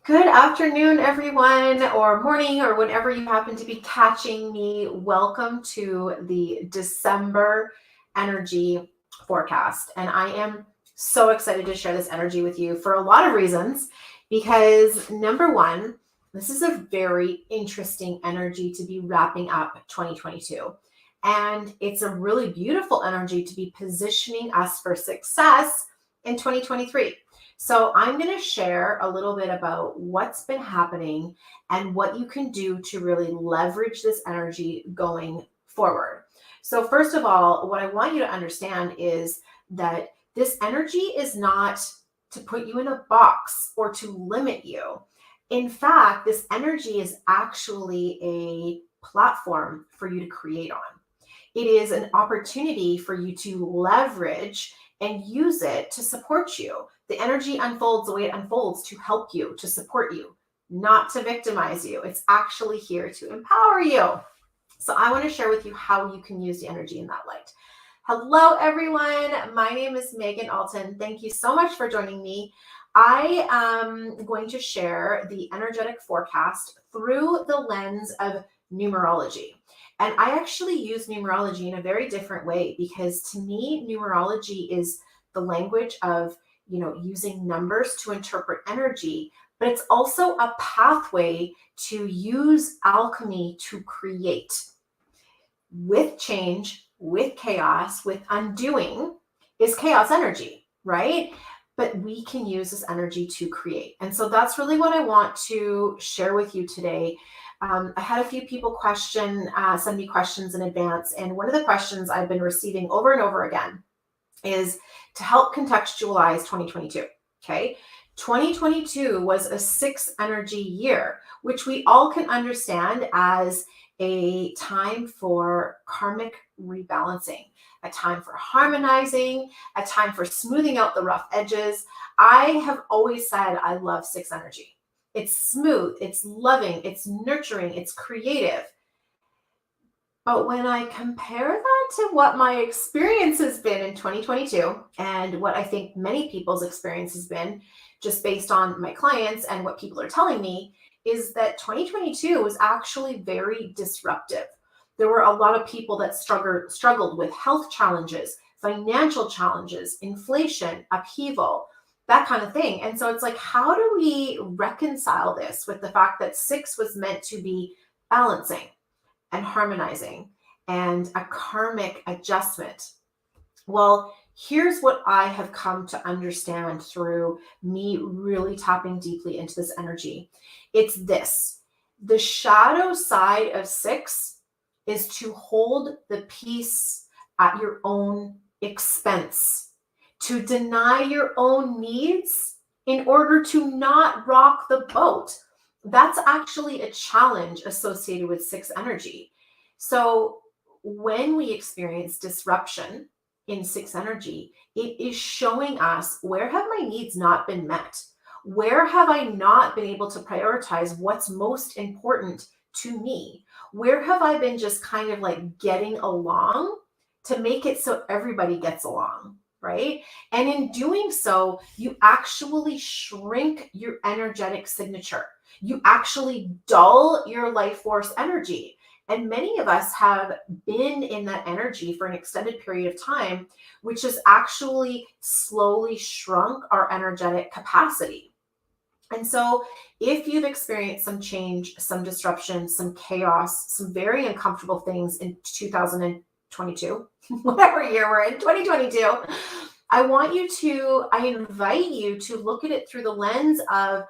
Good afternoon, everyone, or morning, or whenever you happen to be catching me. Welcome to the December energy forecast. And I am so excited to share this energy with you for a lot of reasons. Because number one, this is a very interesting energy to be wrapping up 2022. And it's a really beautiful energy to be positioning us for success in 2023. So, I'm going to share a little bit about what's been happening and what you can do to really leverage this energy going forward. So, first of all, what I want you to understand is that this energy is not to put you in a box or to limit you. In fact, this energy is actually a platform for you to create on. It is an opportunity for you to leverage and use it to support you. The energy unfolds the way it unfolds to help you, to support you, not to victimize you. It's actually here to empower you. So I want to share with you how you can use the energy in that light. Hello, everyone. My name is Megan Alton. Thank you so much for joining me. I am going to share the energetic forecast through the lens of numerology. And I actually use numerology in a very different way because to me, numerology is the language of, using numbers to interpret energy, but it's also a pathway to use alchemy to create with change, with chaos, with undoing is chaos energy, right? But we can use this energy to create. And so that's really what I want to share with you today. I had a few people send me questions in advance. And one of the questions I've been receiving over and over again is to help contextualize 2022. Okay. 2022 was a 6 energy year, which we all can understand as a time for karmic rebalancing, a time for harmonizing, a time for smoothing out the rough edges. I have always said I love 6 energy. It's smooth, it's loving, it's nurturing, it's creative. But when I compare that to what my experience has been in 2022 and what I think many people's experience has been, just based on my clients and what people are telling me, is that 2022 was actually very disruptive. There were a lot of people that struggled with health challenges, financial challenges, inflation, upheaval, that kind of thing. And so it's like, how do we reconcile this with the fact that 6 was meant to be balancing and harmonizing and a karmic adjustment? Well, here's what I have come to understand through me really tapping deeply into this energy. It's this: the shadow side of 6 is to hold the peace at your own expense, to deny your own needs in order to not rock the boat. That's actually a challenge associated with 6 energy. So when we experience disruption in 6 energy, it is showing us, where have my needs not been met? Where have I not been able to prioritize what's most important to me? Where have I been just kind of like getting along to make it so everybody gets along, right? And in doing so, you actually shrink your energetic signature. You actually dull your life force energy. And many of us have been in that energy for an extended period of time, which has actually slowly shrunk our energetic capacity. And so if you've experienced some change, some disruption, some chaos, some very uncomfortable things in 2022, whatever year we're in, 2022, I invite you to look at it through the lens of,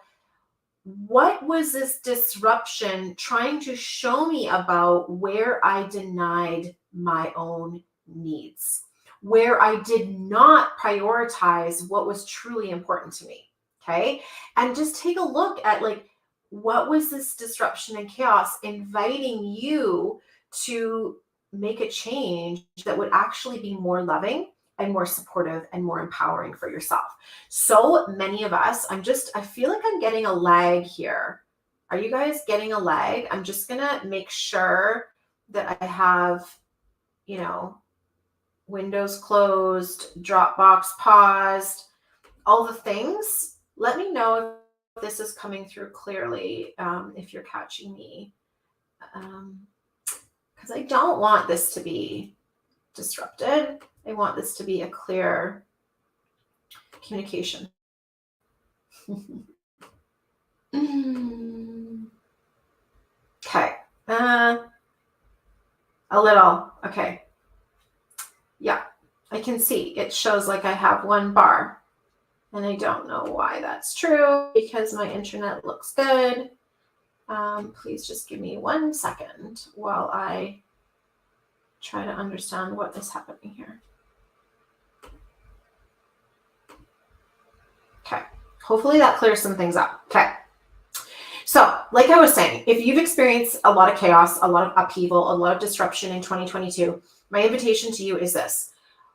what was this disruption trying to show me about where I denied my own needs, where I did not prioritize what was truly important to me? Okay. And just take a look at, like, what was this disruption and chaos inviting you to make a change that would actually be more loving and more supportive and more empowering for yourself? So many of us, I feel like I'm getting a lag here. Are you guys getting a lag? I'm just going to make sure that I have, Windows closed, Dropbox paused, all the things. Let me know if this is coming through clearly, if you're catching me, because I don't want this to be disrupted. I want this to be a clear communication. Okay. A little. Okay. Yeah, I can see it shows like I have one bar, and I don't know why that's true because my internet looks good. Please just give me 1 second while I try to understand what is happening here. Okay, hopefully that clears some things up. Okay, so like I was saying, if you've experienced a lot of chaos, a lot of upheaval, a lot of disruption in 2022, my invitation to you is this.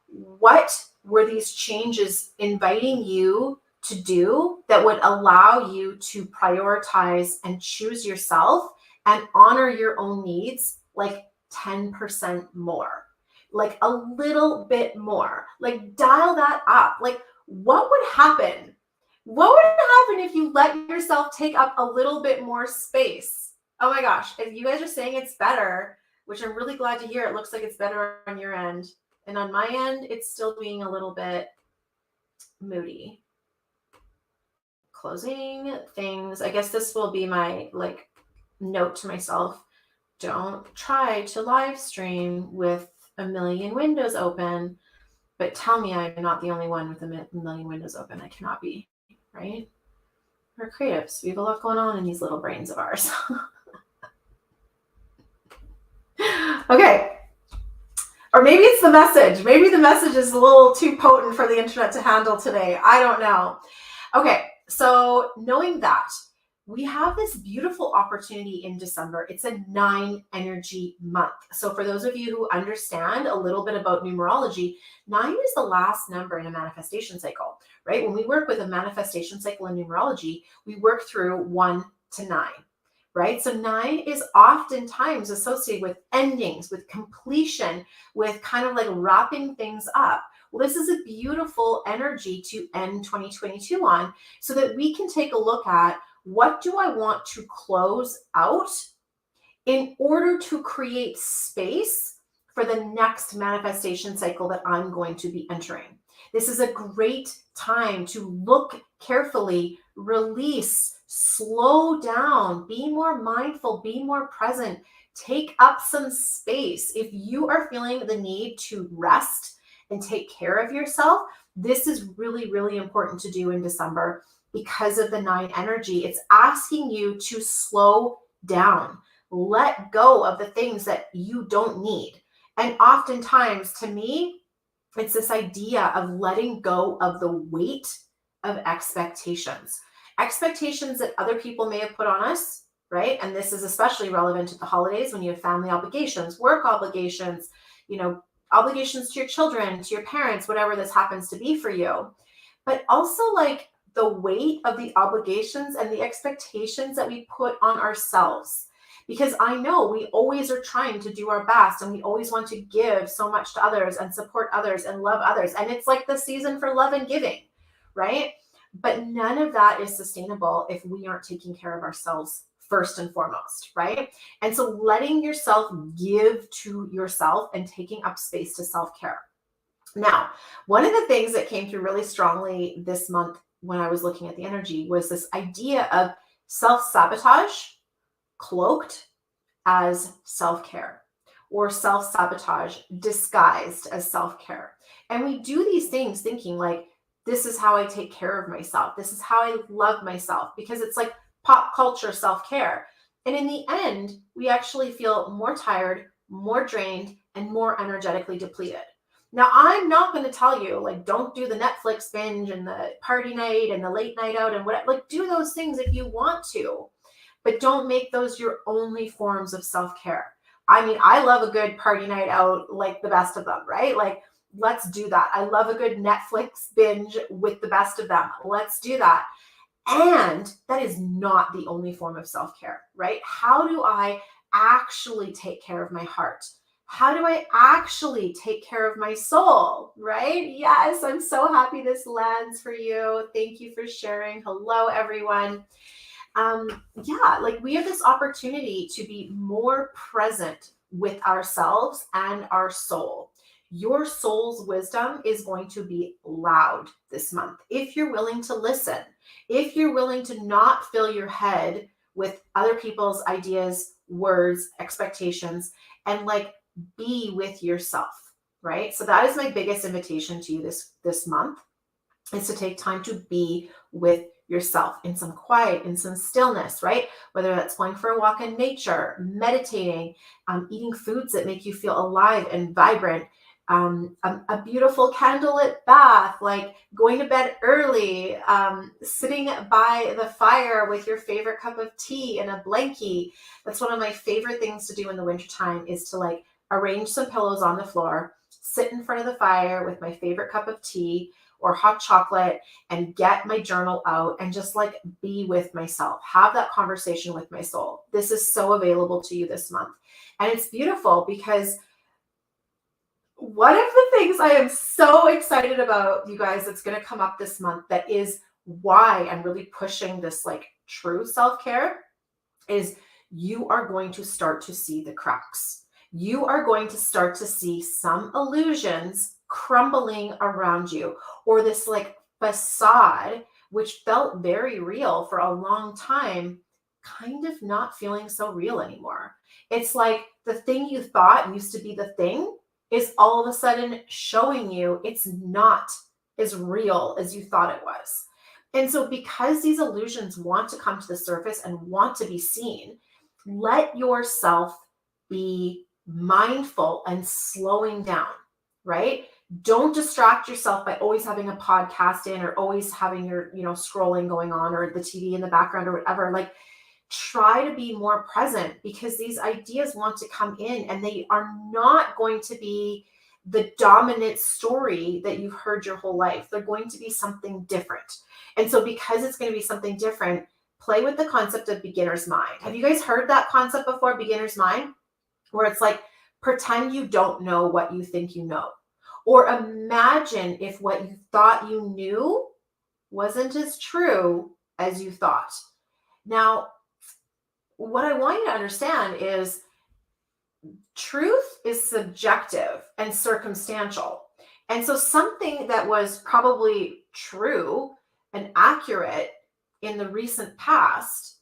What were these changes inviting you to do that would allow you to prioritize and choose yourself and honor your own needs like 10% more, like a little bit more, like dial that up? Like what would happen? What would happen if you let yourself take up a little bit more space? Oh my gosh, if you guys are saying it's better, which I'm really glad to hear, it looks like it's better on your end. And on my end, it's still being a little bit moody. Closing things. I guess this will be my like note to myself. Don't try to live stream with a million windows open, but tell me I'm not the only one with a million windows open. I cannot be, right? We're creatives. We have a lot going on in these little brains of ours. Okay. Or maybe it's the message. Maybe the message is a little too potent for the internet to handle today. I don't know. Okay, so knowing that, we have this beautiful opportunity in December. It's a 9 energy month. So for those of you who understand a little bit about numerology, 9 is the last number in a manifestation cycle, right? When we work with a manifestation cycle in numerology, we work through 1 to 9. Right? So 9 is oftentimes associated with endings, with completion, with kind of like wrapping things up. Well, this is a beautiful energy to end 2022 on so that we can take a look at what do I want to close out in order to create space for the next manifestation cycle that I'm going to be entering. This is a great time to look carefully, release, slow down, be more mindful, be more present, take up some space. If you are feeling the need to rest and take care of yourself, this is really, really important to do in December because of the 9 energy. It's asking you to slow down, let go of the things that you don't need. And oftentimes, to me, it's this idea of letting go of the weight of expectations that other people may have put on us, right? And this is especially relevant at the holidays when you have family obligations, work obligations, obligations to your children, to your parents, whatever this happens to be for you. But also like the weight of the obligations and the expectations that we put on ourselves. Because I know we always are trying to do our best and we always want to give so much to others and support others and love others. And it's like the season for love and giving, right? But none of that is sustainable if we aren't taking care of ourselves first and foremost, right? And so letting yourself give to yourself and taking up space to self-care. Now, one of the things that came through really strongly this month when I was looking at the energy was this idea of self-sabotage cloaked as self-care, or self-sabotage disguised as self-care. And we do these things thinking like, this is how I take care of myself. This is how I love myself, because it's like pop culture self-care. And in the end, we actually feel more tired, more drained, and more energetically depleted. Now, I'm not going to tell you, like, don't do the Netflix binge and the party night and the late night out and whatever. Like, do those things if you want to, but don't make those your only forms of self-care. I mean, I love a good party night out, like the best of them, right? Like, let's do that. I love a good Netflix binge with the best of them. Let's do that. And that is not the only form of self-care, right? How do I actually take care of my heart? How do I actually take care of my soul, right? Yes, I'm so happy this lands for you. Thank you for sharing. Hello, everyone. Yeah, like we have this opportunity to be more present with ourselves and our soul. Your soul's wisdom is going to be loud this month if you're willing to listen, if you're willing to not fill your head with other people's ideas, words, expectations, and like be with yourself, right? So that is my biggest invitation to you this month, is to take time to be with yourself in some quiet, in some stillness, right? Whether that's going for a walk in nature, meditating, eating foods that make you feel alive and vibrant, a beautiful candlelit bath, like going to bed early, sitting by the fire with your favorite cup of tea and a blankie. That's one of my favorite things to do in the wintertime, is to like arrange some pillows on the floor, sit in front of the fire with my favorite cup of tea or hot chocolate, and get my journal out and just like be with myself, have that conversation with my soul. This is so available to you this month. And it's beautiful because one of the things I am so excited about, you guys, that's going to come up this month, that is why I'm really pushing this like true self-care, is you are going to start to see the cracks. You are going to start to see some illusions crumbling around you, or this like facade, which felt very real for a long time, kind of not feeling so real anymore. It's like the thing you thought used to be the thing is all of a sudden showing you it's not as real as you thought it was. And so because these illusions want to come to the surface and want to be seen, let yourself be mindful and slowing down, right? Don't distract yourself by always having a podcast in, or always having your, scrolling going on, or the TV in the background or whatever. Like, try to be more present, because these ideas want to come in and they are not going to be the dominant story that you've heard your whole life. They're going to be something different. And so because it's going to be something different, play with the concept of beginner's mind. Have you guys heard that concept before, beginner's mind? Where it's like, pretend you don't know what you think you know. Or imagine if what you thought you knew wasn't as true as you thought. Now, what I want you to understand is truth is subjective and circumstantial. And so something that was probably true and accurate in the recent past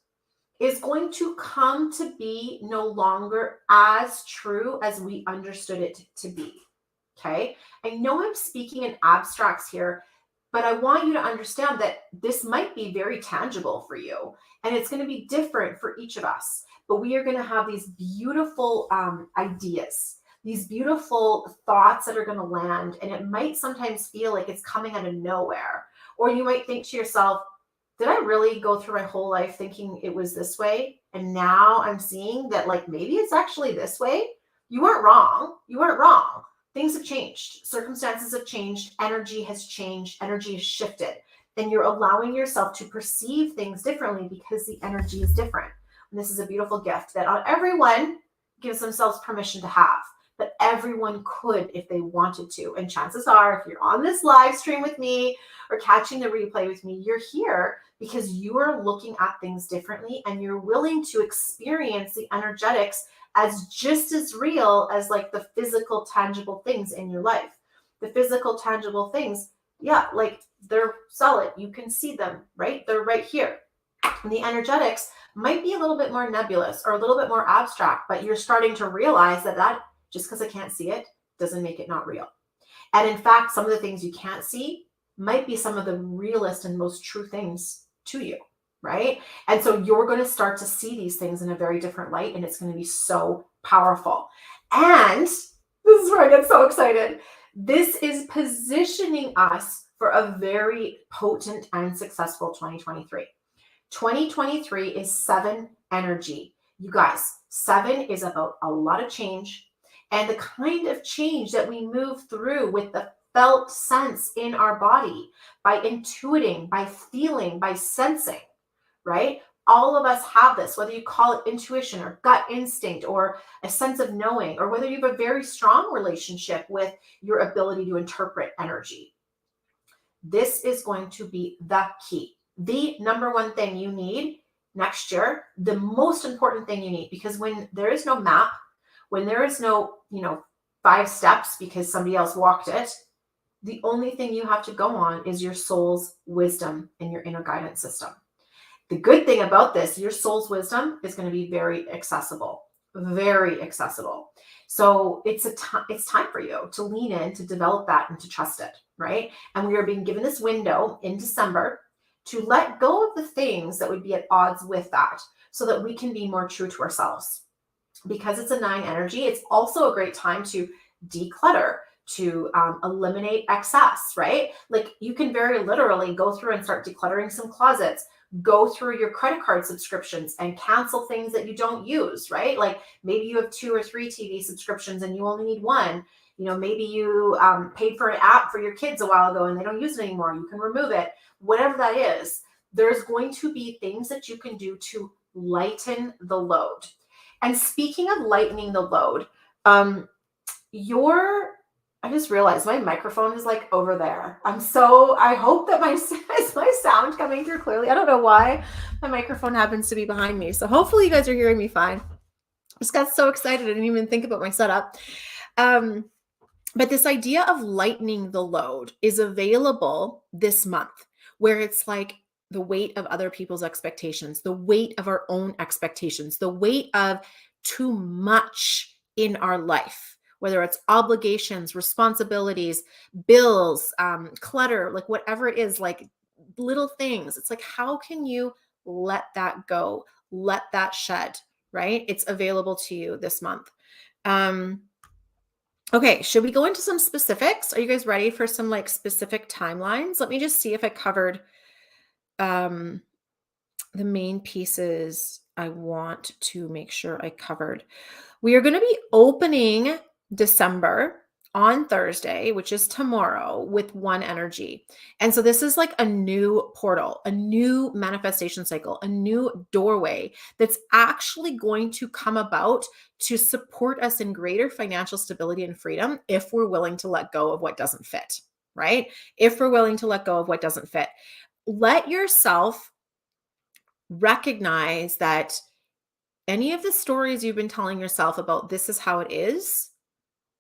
is going to come to be no longer as true as we understood it to be. Okay? I know I'm speaking in abstracts here, but I want you to understand that this might be very tangible for you, and it's going to be different for each of us. But we are going to have these beautiful ideas, these beautiful thoughts that are going to land, and it might sometimes feel like it's coming out of nowhere. Or you might think to yourself, did I really go through my whole life thinking it was this way? And now I'm seeing that like maybe it's actually this way. You weren't wrong. You weren't wrong. Things have changed. Circumstances have changed. Energy has changed. Energy has shifted. And you're allowing yourself to perceive things differently because the energy is different. And this is a beautiful gift that not everyone gives themselves permission to have, but everyone could if they wanted to. And chances are, if you're on this live stream with me or catching the replay with me, you're here because you are looking at things differently and you're willing to experience the energetics as just as real as like the physical, tangible things in your life. The physical, tangible things, yeah, like they're solid. You can see them, right? They're right here. And the energetics might be a little bit more nebulous or a little bit more abstract, but you're starting to realize that just because I can't see it doesn't make it not real. And in fact, some of the things you can't see might be some of the realest and most true things to you, right? And so you're going to start to see these things in a very different light, and it's going to be so powerful. And this is where I get so excited. This is positioning us for a very potent and successful 2023. 2023 is 7 energy. You guys, 7 is about a lot of change, and the kind of change that we move through with the felt sense in our body, by intuiting, by feeling, by sensing, right? All of us have this, whether you call it intuition or gut instinct or a sense of knowing, or whether you have a very strong relationship with your ability to interpret energy. This is going to be the key. The number one thing you need next year, the most important thing you need, because when there is no map, when there is no, 5 steps because somebody else walked it, the only thing you have to go on is your soul's wisdom and your inner guidance system. The good thing about this, your soul's wisdom is going to be very accessible, very accessible. So it's time for you to lean in, to develop that, and to trust it, right? And we are being given this window in December to let go of the things that would be at odds with that, so that we can be more true to ourselves. Because it's a 9 energy, it's also a great time to declutter, to eliminate excess, right? Like you can very literally go through and start decluttering some closets, go through your credit card subscriptions and cancel things that you don't use, right? Like maybe you have 2 or 3 TV subscriptions and you only need one. Maybe you paid for an app for your kids a while ago and they don't use it anymore. You can remove it. Whatever that is, there's going to be things that you can do to lighten the load. And speaking of lightening the load, I just realized my microphone is like over there. I hope that is my sound coming through clearly. I don't know why my microphone happens to be behind me. So hopefully you guys are hearing me fine. I just got so excited. I didn't even think about my setup. But this idea of lightening the load is available this month, where it's like the weight of other people's expectations, the weight of our own expectations, the weight of too much in our life. Whether it's obligations, responsibilities, bills, clutter, like whatever it is, like little things. It's like, how can you let that go? Let that shed, right? It's available to you this month. Okay, should we go into some specifics? Are you guys ready for some like specific timelines? Let me just see if I covered the main pieces I want to make sure I covered. We are going to be opening December on Thursday, which is tomorrow, with 1 energy. And so this is like a new portal, a new manifestation cycle, a new doorway that's actually going to come about to support us in greater financial stability and freedom if we're willing to let go of what doesn't fit, right? If we're willing to let go of what doesn't fit. Let yourself recognize that any of the stories you've been telling yourself about this is how it is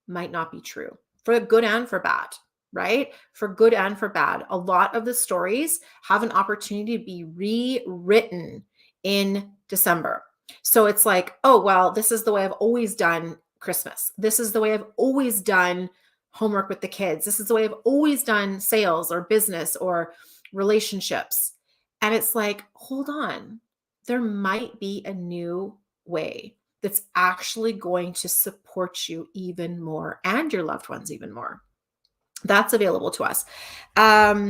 might not be true, for good and for bad, right? For good and for bad. A lot of the stories have an opportunity to be rewritten in December. So it's like, oh, well, this is the way I've always done Christmas. This is the way I've always done homework with the kids. This is the way I've always done sales or business or relationships. And it's like, hold on, there might be a new way that's actually going to support you even more and your loved ones even more. That's available to us. But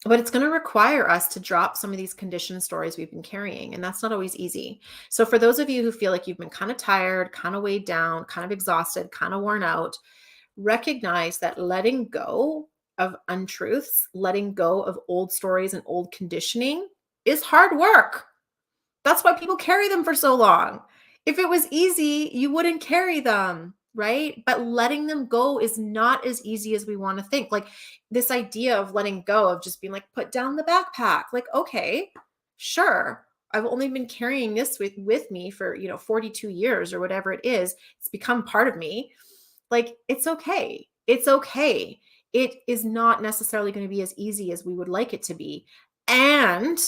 it's going to require us to drop some of these conditioned stories we've been carrying. And that's not always easy. So for those of you who feel like you've been kind of tired, kind of weighed down, kind of exhausted, kind of worn out, recognize that letting go of untruths, letting go of old stories and old conditioning is hard work. That's why people carry them for so long. If it was easy, you wouldn't carry them, right? But letting them go is not as easy as we want to think. Like this idea of letting go, of just being like, put down the backpack. Like, okay, sure. I've only been carrying this with me for, 42 years or whatever it is. It's become part of me. Like, it's okay. It's okay. It is not necessarily going to be as easy as we would like it to be. And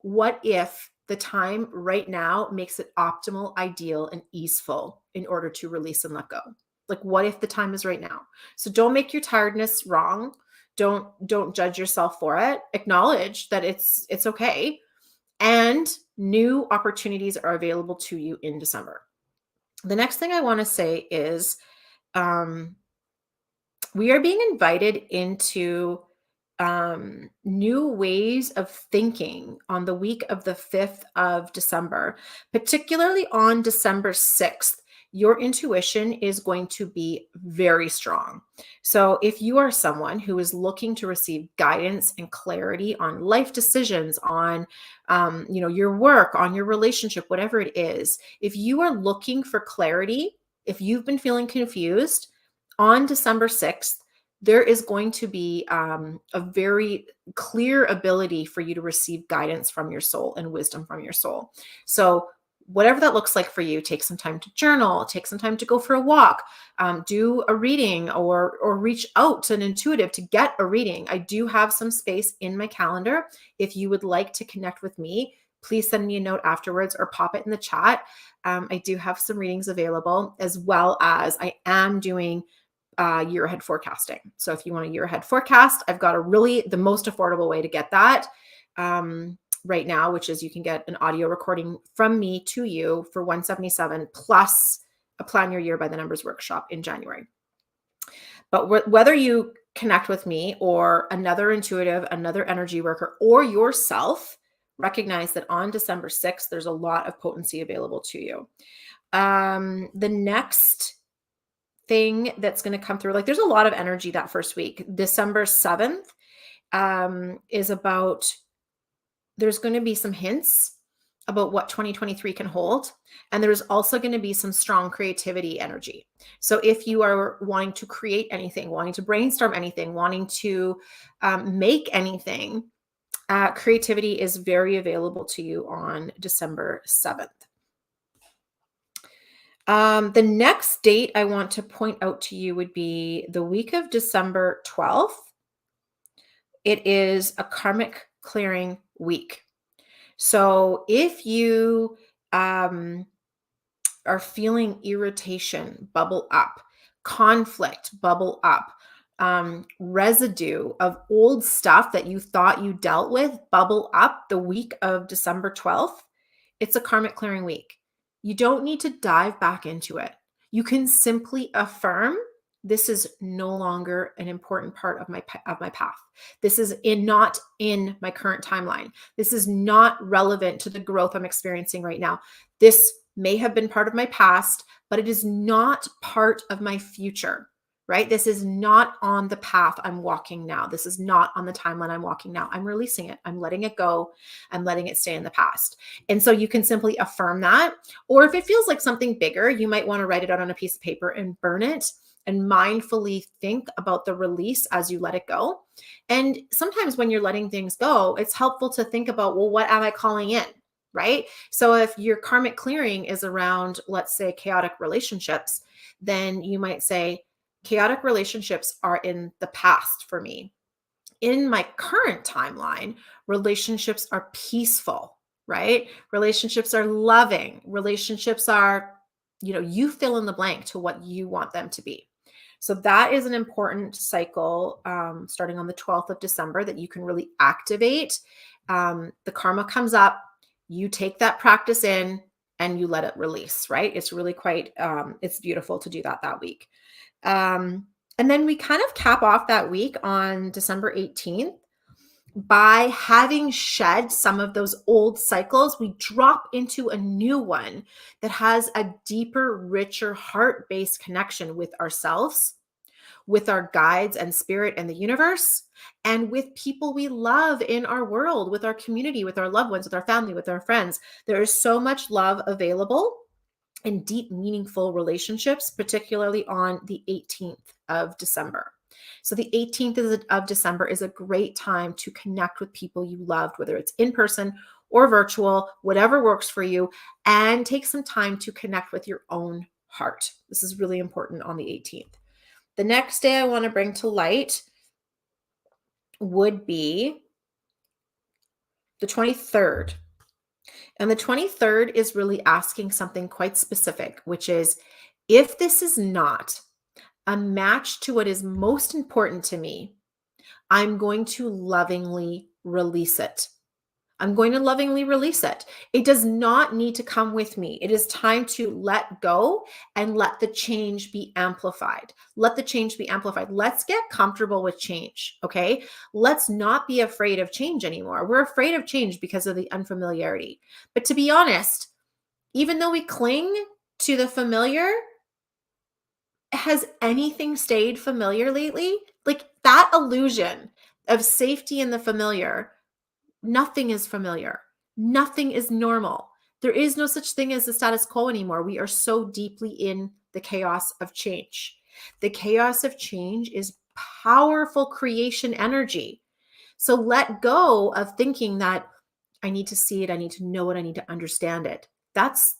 what if the time right now makes it optimal, ideal, and easeful in order to release and let go? Like, what if the time is right now? So don't make your tiredness wrong. Don't judge yourself for it. Acknowledge that it's okay. And new opportunities are available to you in December. The next thing I want to say is we are being invited into new ways of thinking on the week of the 5th of December, particularly on December 6th. your intuition is going to be very strong. So if you are someone who is looking to receive guidance and clarity on life decisions, on your work, on your relationship, whatever it is, if you are looking for clarity, if you've been feeling confused, on December 6th, there is going to be a very clear ability for you to receive guidance from your soul and wisdom from your soul. So whatever that looks like for you, take some time to journal, take some time to go for a walk, do a reading, or reach out to an intuitive to get a reading. I do have some space in my calendar. If you would like to connect with me, please send me a note afterwards or pop it in the chat. I do have some readings available, as well as I am doing year ahead forecasting. So if you want a year ahead forecast, I've got the most affordable way to get that right now, which is you can get an audio recording from me to you for $177 plus a Plan Your Year by the Numbers workshop in January. But whether you connect with me or another intuitive, another energy worker, or yourself, recognize that on December 6th, there's a lot of potency available to you. The next thing that's going to come through, like there's a lot of energy that first week. December 7th is about, there's going to be some hints about what 2023 can hold. And there's also going to be some strong creativity energy. So if you are wanting to create anything, wanting to brainstorm anything, wanting to make anything, creativity is very available to you on December 7th. The next date I want to point out to you would be the week of December 12th. It is a karmic clearing week. So if you are feeling irritation bubble up, conflict bubble up, residue of old stuff that you thought you dealt with bubble up the week of December 12th, it's a karmic clearing week. You don't need to dive back into it. You can simply affirm, this is no longer an important part of my path. This is not in my current timeline. This is not relevant to the growth I'm experiencing right now. This may have been part of my past, but it is not part of my future, right? This is not on the path I'm walking now. This is not on the timeline I'm walking now. I'm releasing it. I'm letting it go. I'm letting it stay in the past. And so you can simply affirm that. Or if it feels like something bigger, you might want to write it out on a piece of paper and burn it and mindfully think about the release as you let it go. And sometimes when you're letting things go, it's helpful to think about, well, what am I calling in? Right? So if your karmic clearing is around, let's say, chaotic relationships, then you might say, chaotic relationships are in the past for me. In my current timeline, relationships are peaceful, right? Relationships are loving. Relationships are, you fill in the blank to what you want them to be. So that is an important cycle starting on the 12th of December that you can really activate. The karma comes up, you take that practice in and you let it release, right? It's really quite, it's beautiful to do that week. And then we kind of cap off that week on December 18th by having shed some of those old cycles. We drop into a new one that has a deeper, richer, heart-based connection with ourselves, with our guides and spirit and the universe, and with people we love in our world, with our community, with our loved ones, with our family, with our friends. There is so much love available and deep, meaningful relationships, particularly on the 18th of December. So the 18th of December is a great time to connect with people you loved, whether it's in person or virtual, whatever works for you, and take some time to connect with your own heart. This is really important on the 18th. The next day I want to bring to light would be the 23rd. And the 23rd is really asking something quite specific, which is, if this is not a match to what is most important to me, I'm going to lovingly release it. I'm going to lovingly release it. It does not need to come with me. It is time to let go and let the change be amplified. Let the change be amplified. Let's get comfortable with change, okay? Let's not be afraid of change anymore. We're afraid of change because of the unfamiliarity. But to be honest, even though we cling to the familiar. Has anything stayed familiar lately? Like that illusion of safety in the familiar, nothing is familiar. Nothing is normal. There is no such thing as the status quo anymore. We are so deeply in the chaos of change. The chaos of change is powerful creation energy. So let go of thinking that I need to see it, I need to know it, I need to understand it. That's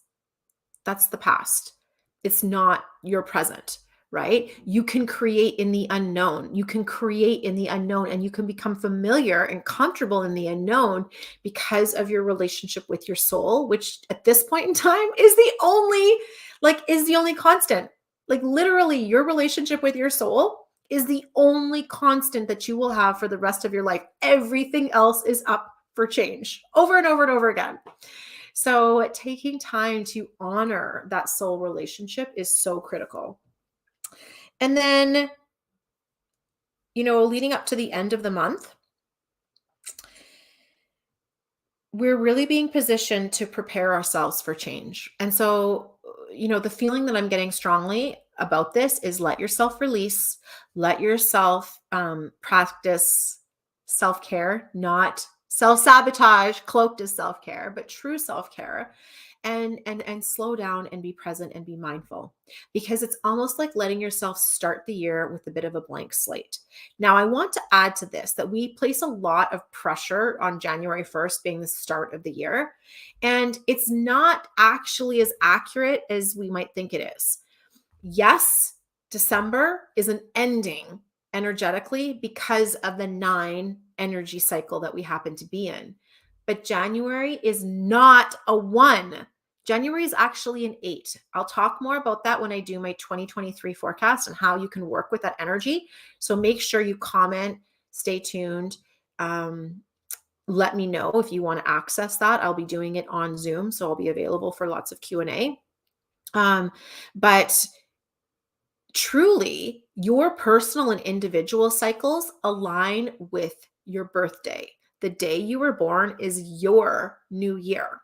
the past. It's not your present, right? You can create in the unknown. You can create in the unknown, and you can become familiar and comfortable in the unknown because of your relationship with your soul, which at this point in time is the only constant. Like literally your relationship with your soul is the only constant that you will have for the rest of your life. Everything else is up for change over and over and over again. So taking time to honor that soul relationship is so critical. And then, leading up to the end of the month, we're really being positioned to prepare ourselves for change. And so, the feeling that I'm getting strongly about this is let yourself release, let yourself practice self-care, not self-sabotage cloaked as self-care, but true self-care. And slow down and be present and be mindful, because it's almost like letting yourself start the year with a bit of a blank slate. Now, I want to add to this that we place a lot of pressure on January 1st being the start of the year, and it's not actually as accurate as we might think it is. Yes, December is an ending energetically because of the 9 energy cycle that we happen to be in. But January is not a 1. January is actually an 8. I'll talk more about that when I do my 2023 forecast and how you can work with that energy. So make sure you comment, stay tuned. Let me know if you want to access that. I'll be doing it on Zoom, so I'll be available for lots of Q&A. But truly, your personal and individual cycles align with your birthday. The day you were born is your new year.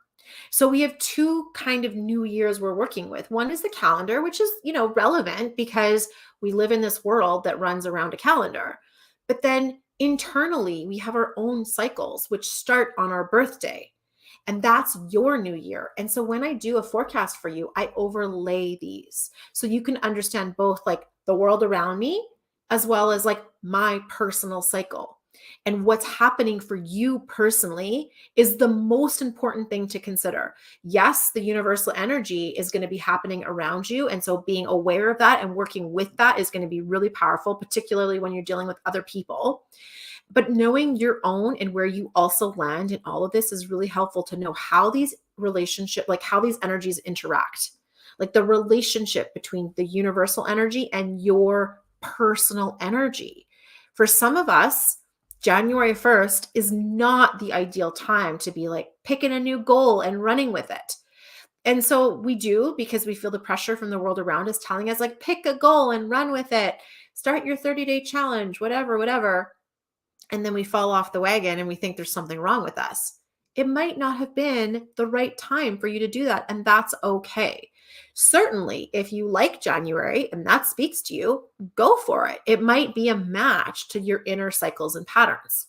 So we have 2 kind of new years we're working with. One is the calendar, which is, relevant because we live in this world that runs around a calendar. But then internally, we have our own cycles, which start on our birthday. And that's your new year. And so when I do a forecast for you, I overlay these so you can understand both like the world around me as well as like my personal cycle. And what's happening for you personally is the most important thing to consider. Yes, the universal energy is going to be happening around you. And so being aware of that and working with that is going to be really powerful, particularly when you're dealing with other people. But knowing your own and where you also land in all of this is really helpful to know how these how these energies interact, like the relationship between the universal energy and your personal energy. For some of us, January 1st is not the ideal time to be like picking a new goal and running with it. And so we do, because we feel the pressure from the world around us telling us like, pick a goal and run with it. Start your 30-day challenge, whatever. And then we fall off the wagon and we think there's something wrong with us. It might not have been the right time for you to do that, and that's okay. Certainly, if you like January and that speaks to you, go for it. It might be a match to your inner cycles and patterns,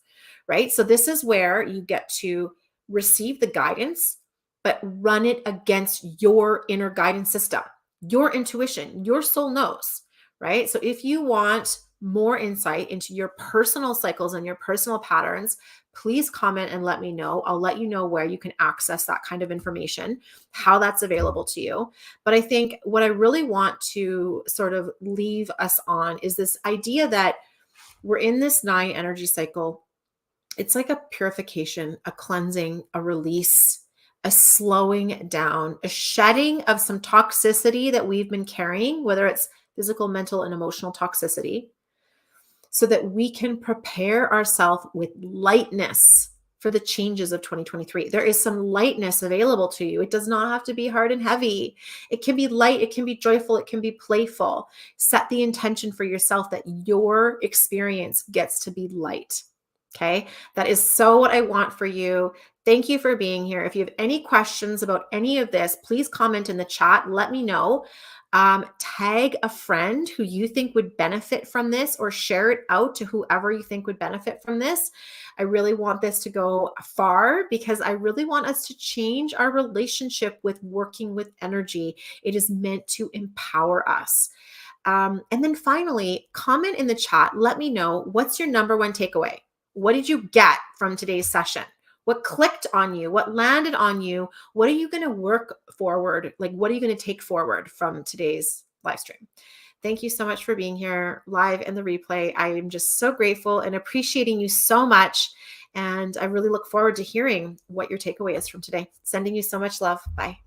right? So this is where you get to receive the guidance, but run it against your inner guidance system, your intuition. Your soul knows, right? So if you want more insight into your personal cycles and your personal patterns, please comment and let me know. I'll let you know where you can access that kind of information, how that's available to you. But I think what I really want to sort of leave us on is this idea that we're in this 9 energy cycle. It's like a purification, a cleansing, a release, a slowing down, a shedding of some toxicity that we've been carrying, whether it's physical, mental, and emotional toxicity, so that we can prepare ourselves with lightness for the changes of 2023. There is some lightness available to you. It does not have to be hard and heavy. It can be light, it can be joyful, it can be playful. Set the intention for yourself that your experience gets to be light. Okay? That is so what I want for you Thank you for being here. If you have any questions about any of this, please comment in the chat. Let me know. Tag a friend who you think would benefit from this, or share it out to whoever you think would benefit from this. I really want this to go far because I really want us to change our relationship with working with energy. It is meant to empower us. And then finally, comment in the chat. Let me know, what's your number one takeaway? What did you get from today's session? What clicked on you? What landed on you? What are you going to work forward? Like, what are you going to take forward from today's live stream? Thank you so much for being here live in the replay. I am just so grateful and appreciating you so much. And I really look forward to hearing what your takeaway is from today. Sending you so much love. Bye.